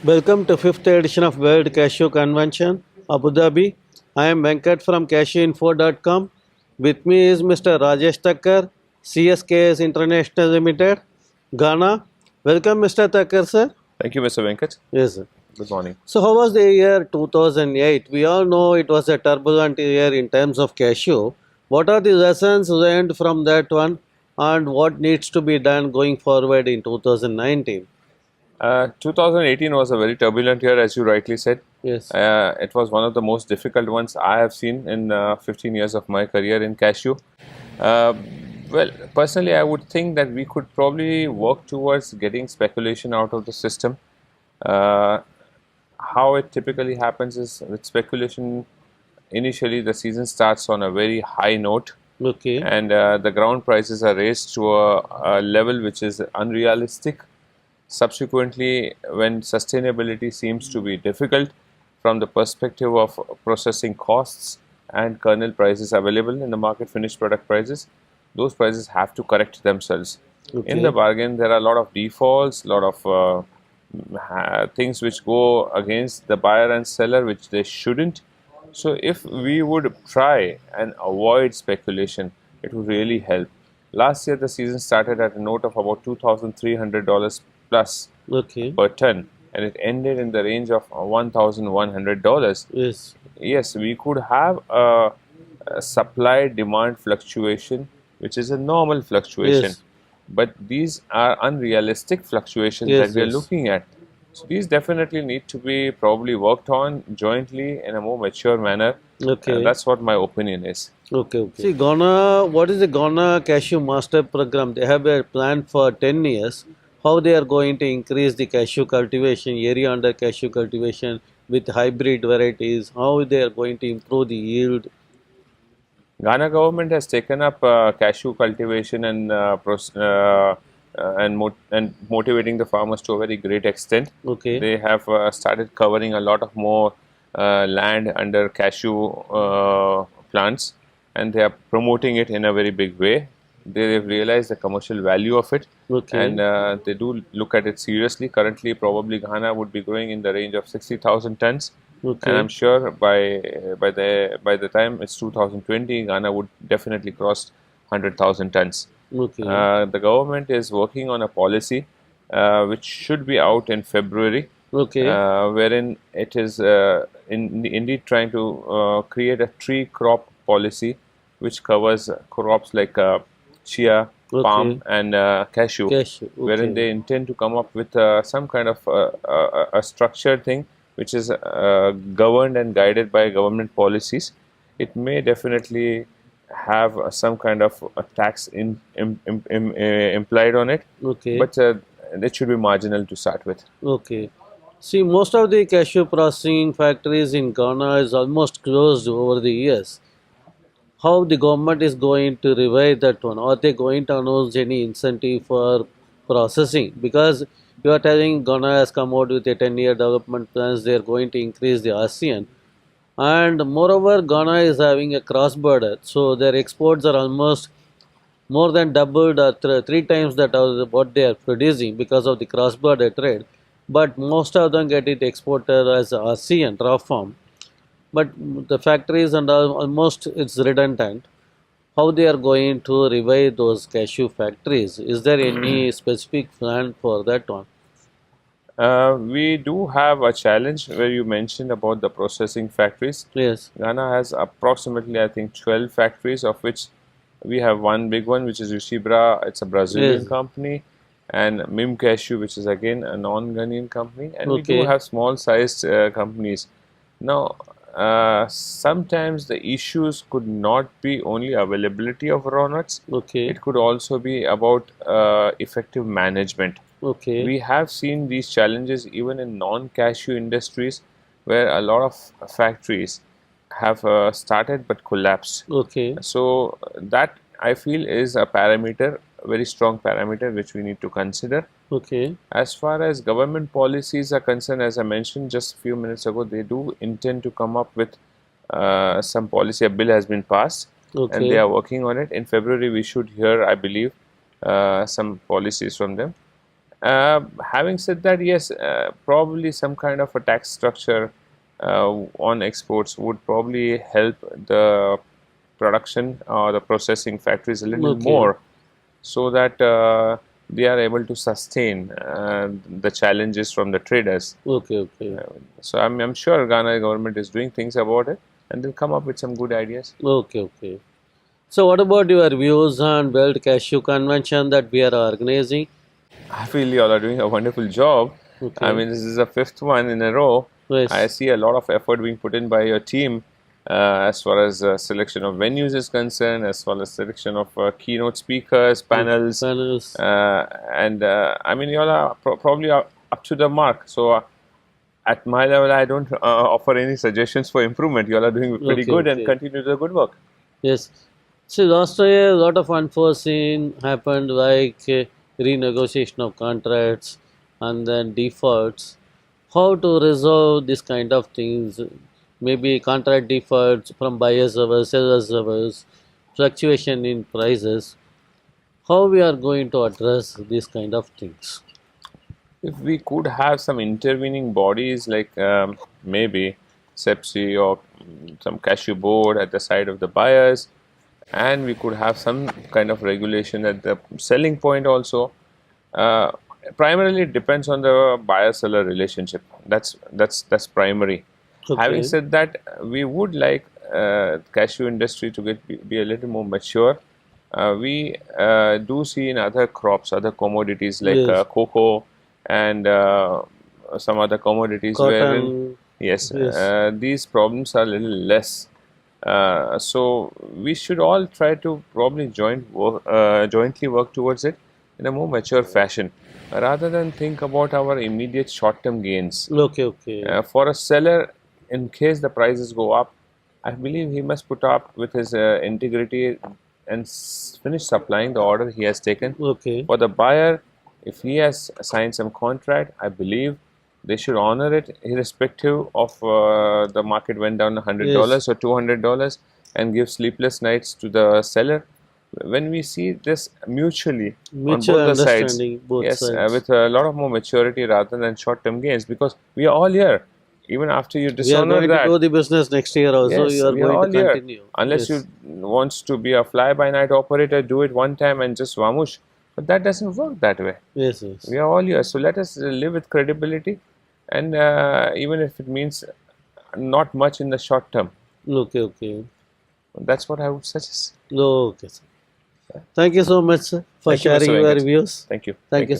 Welcome to 5th edition of World Cashew Convention, Abu Dhabi. I am Venkat from cashewinfo.com. With me is Mr. Rajesh Thakker, CSKS International Limited, Ghana. Welcome, Mr. Thakker, sir. Thank you, Mr. Venkat. Yes, sir. Good morning. So, how was the year 2008? We all know it was a turbulent year in terms of cashew. What are the lessons learned from that one, and what needs to be done going forward in 2019? 2018 was a very turbulent year, as you rightly said. Yes. It was one of the most difficult ones I have seen in 15 years of my career in cashew. Uh, well, personally, I would think that we could probably work towards getting speculation out of the system. Uh, how it typically happens is with speculation, initially the season starts on a very high note. Okay. And the ground prices are raised to a level which is unrealistic. Subsequently, when sustainability seems to be difficult from the perspective of processing costs and kernel prices available in the market, finished product prices, those prices have to correct themselves. Okay. In the bargain, there are a lot of defaults, a lot of things which go against the buyer and seller, which they shouldn't. So if we would try and avoid speculation, it would really help. Last year, the season started at a note of about $2,300 plus Okay. per ton, and it ended in the range of $1,100. Yes. Yes, we could have a supply-demand fluctuation, which is a normal fluctuation, Yes. but these are unrealistic fluctuations Yes, that we are yes. looking at. So these definitely need to be probably worked on jointly in a more mature manner. Okay. That's what my opinion is. Okay. See, Ghana, what is the Ghana Cashew Master Program? They have a plan for 10 years. How they are going to increase the cashew cultivation, area under cashew cultivation with hybrid varieties, how they are going to improve the yield. Ghana government has taken up cashew cultivation and and motivating the farmers to a very great extent. Okay. They have started covering a lot of more land under cashew plants, and they are promoting it in a very big way. They've realized the commercial value of it, Okay. and they do look at it seriously. Currently, probably Ghana would be growing in the range of 60,000 tons. Okay. And I'm sure by the time it's 2020, Ghana would definitely cross 100,000 tons. Okay. The government is working on a policy which should be out in February, Okay. wherein it is indeed trying to create a tree crop policy which covers crops like chia, palm, and cashew, Cashew. wherein Okay. they intend to come up with some kind of a structured thing which is governed and guided by government policies. It may definitely have some kind of a tax implied on it, Okay. but it should be marginal to start with. Okay. See, most of the cashew processing factories in Ghana is almost closed over the years. How the government is going to revive that one? Are they going to announce any incentive for processing? Because you are telling Ghana has come out with a 10-year development plans, they are going to increase the ASEAN. And moreover, Ghana is having a cross border, so their exports are almost more than doubled or three times that of what they are producing because of the cross border trade. But most of them get it exported as ASEAN raw form. But the factories and almost it's redundant. How they are going to revive those cashew factories? Is there any specific plan for that one? We do have a challenge where you mentioned about the processing factories. Yes. Ghana has approximately, I think, 12 factories, of which we have one big one, which is Ushibra. It's a Brazilian Yes. company, and Mim Cashew, which is again a non-Ghanaian company, and we Okay. do have small-sized companies. Now, sometimes the issues could not be only availability of raw nuts. Okay. It could also be about effective management. Okay. We have seen these challenges even in non-cashew industries, where a lot of factories have started but collapsed. Okay. So that I feel is a parameter, a very strong parameter which we need to consider. Okay. As far as government policies are concerned, as I mentioned just a few minutes ago, they do intend to come up with some policy. A bill has been passed, and they Okay. are working on it. In February, we should hear, I believe, some policies from them. Having said that, yes, probably some kind of a tax structure on exports would probably help the production or the processing factories a little Okay. more, so that they are able to sustain the challenges from the traders. Okay. Okay. So I'm sure Ghana government is doing things about it, and they'll come up with some good ideas. Okay. Okay. So, what about your views on World Cashew Convention that we are organizing? I feel you all are doing a wonderful job. I Okay. mean, this is the fifth one in a row. I Yes. see a lot of effort being put in by your team, as far as selection of venues is concerned, as well as selection of keynote speakers, panels, Panels. and I mean, you all are probably up to the mark. So, at my level, I don't offer any suggestions for improvement. You all are doing pretty Okay. good, and Okay. continue the good work. Yes. See, last year a lot of unforeseen happened, like renegotiation of contracts and then defaults. How to resolve this kind of things? Maybe contract defaults from buyers or sellers hours, fluctuation in prices. How we are going to address these kind of things? If we could have some intervening bodies like maybe SEPSI or some cashew board at the side of the buyers, and we could have some kind of regulation at the selling point also. Uh, Primarily, it depends on the buyer-seller relationship. That's primary. Having Okay. said that, we would like cashew industry to be a little more mature. We do see in other crops, other commodities like Yes. cocoa and some other commodities wherein, Cotton. yes, Yes. these problems are a little less. So we should all try to probably jointly work towards it in a more mature fashion, rather than think about our immediate short-term gains. Okay. Okay. For a seller, in case the prices go up, I believe he must put up with his integrity and finish supplying the order he has taken. Okay. For the buyer, if he has signed some contract, I believe they should honor it irrespective of the market went down Yes. $100 or $200, and give sleepless nights to the seller. When we see this mutually on Mutual both the sides, understanding, both yes, sides. with a lot of more maturity rather than short-term gains, because we are all here. Even after you We are dishonor going to that, do the business next year also. yes, You are we are going to all here. continue. Unless you Yes. wants to be a fly-by-night operator, do it one time and just vamush. But that doesn't work that way. Yes. Yes. We are all here, so let us live with credibility, and even if it means not much in the short term, Okay. Okay. that's what I would suggest. Okay, sir. Thank you so much, sir, for Thank you, Mr. sharing your Venkat. views. Thank you. Thank you.